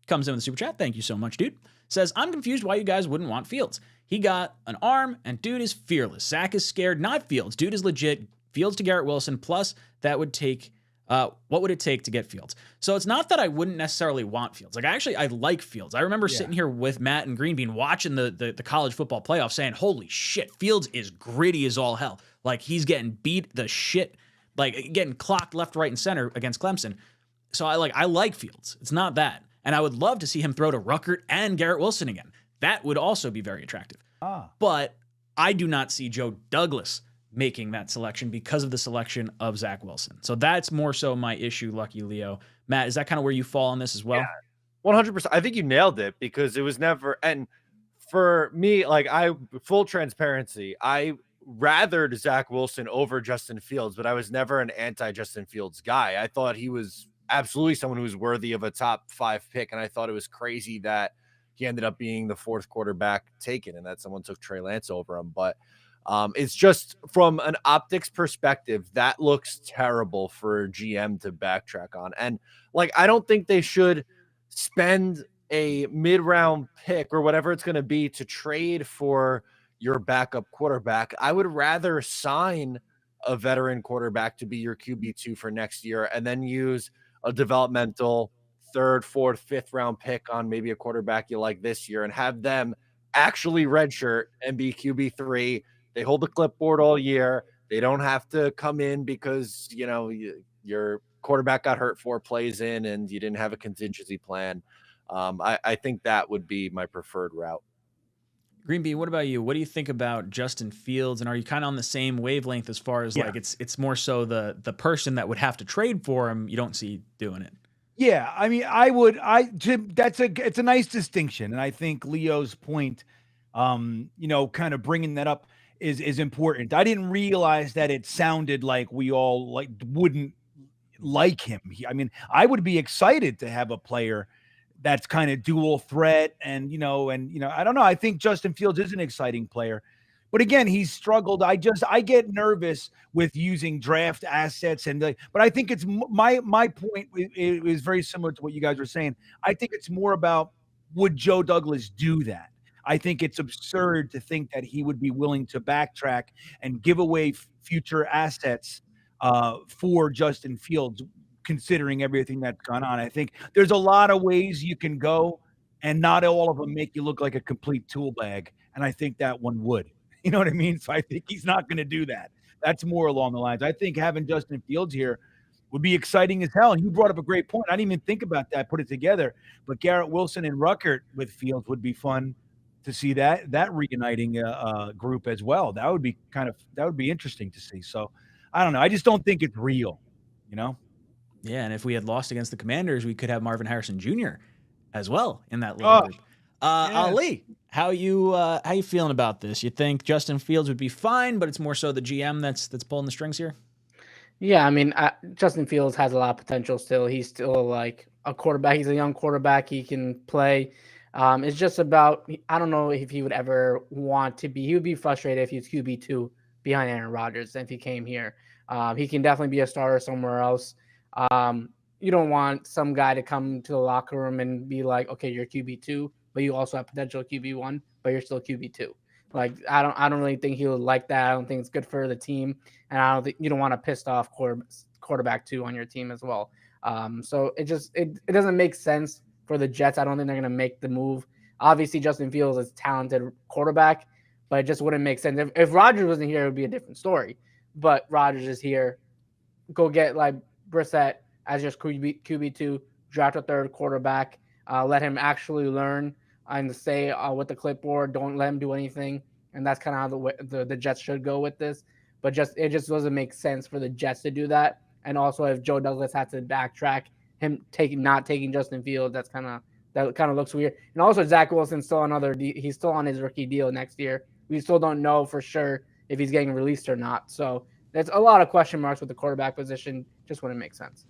comes in with a super chat. Thank you so much, dude. Says, I'm confused why you guys wouldn't want Fields. He got an arm, and dude is fearless. Zach is scared, not Fields. Dude is legit. Fields to Garrett Wilson, plus that would take, what would it take to get Fields? So it's not that I wouldn't necessarily want Fields. Like, I like Fields. I remember sitting here with Matt and Green Bean watching the college football playoff saying, holy shit, Fields is gritty as all hell. Like, he's getting beat the shit, like getting clocked left, right, and center against Clemson. So I like Fields. It's not that. And I would love to see him throw to Ruckert and Garrett Wilson again. That would also be very attractive. But I do not see Joe Douglas making that selection because of the selection of Zach Wilson. So that's more so my issue, Lucky Leo. Matt, is that kind of where you fall on this as well? Yeah, 100%. I think you nailed it because it was never, and for me, like full transparency, I rathered Zach Wilson over Justin Fields, but I was never an anti-Justin Fields guy. I thought he was absolutely someone who was worthy of a top 5 pick, and I thought it was crazy that he ended up being the 4th quarterback taken and that someone took Trey Lance over him. But it's just from an optics perspective, that looks terrible for GM to backtrack on. And like, I don't think they should spend a mid-round pick or whatever it's going to be to trade for your backup quarterback. I would rather sign a veteran quarterback to be your QB2 for next year and then use a developmental 3rd, 4th, 5th round pick on maybe a quarterback you like this year and have them actually redshirt and be QB3. They hold the clipboard all year. They don't have to come in because, you know, your quarterback got hurt 4 plays in and you didn't have a contingency plan. I think that would be my preferred route. Green Bean, what about you? What do you think about Justin Fields? And are you kind of on the same wavelength as far as like it's more so the person that would have to trade for him, you don't see doing it? Yeah, I mean, it's a nice distinction. And I think Leo's point, kind of bringing that up is important. I didn't realize that it sounded like we all wouldn't like him. I mean, I would be excited to have a player that's kind of dual threat and I don't know. I think Justin Fields is an exciting player, but again, he's struggled. I get nervous with using draft assets but I think it's my point is very similar to what you guys were saying. I think it's more about, would Joe Douglas do that? I think it's absurd to think that he would be willing to backtrack and give away future assets for Justin Fields, considering everything that's gone on. I think there's a lot of ways you can go, and not all of them make you look like a complete tool bag. And I think that one would. You know what I mean? So I think he's not going to do that. That's more along the lines. I think having Justin Fields here would be exciting as hell. And you brought up a great point. I didn't even think about that, put it together. But Garrett Wilson and Ruckert with Fields would be fun to see that reuniting group as well. That would be interesting to see. So I don't know. I just don't think it's real, Yeah, and if we had lost against the Commanders, we could have Marvin Harrison Jr. as well in that little group. Ali, how you feeling about this? You think Justin Fields would be fine, but it's more so the GM that's pulling the strings here? Yeah, I mean, Justin Fields has a lot of potential still. He's still like a quarterback. He's a young quarterback. He can play. It's just about, I don't know if he would ever want to be. He would be frustrated if he's QB2 behind Aaron Rodgers if he came here. He can definitely be a starter somewhere else. You don't want some guy to come to the locker room and be like, okay, you're QB2, but you also have potential QB1, but you're still QB2. Like, I don't really think he would like that. I don't think it's good for the team, and I don't think you don't want a pissed off quarterback 2 on your team as well. So it doesn't make sense for the Jets. I don't think they're going to make the move. Obviously, Justin Fields is a talented quarterback, but it just wouldn't make sense. If Rodgers wasn't here, it would be a different story. But Rodgers is here. Go get like Brissett as just QB2, draft a 3rd quarterback, let him actually learn and stay with the clipboard. Don't let him do anything. And that's kind of how the Jets should go with this. But it just doesn't make sense for the Jets to do that. And also, if Joe Douglas had to backtrack, him not taking Justin Fields, that kind of looks weird. And also, Zach Wilson's still he's still on his rookie deal next year. We still don't know for sure if he's getting released or not. So there's a lot of question marks with the quarterback position. Just wouldn't make sense.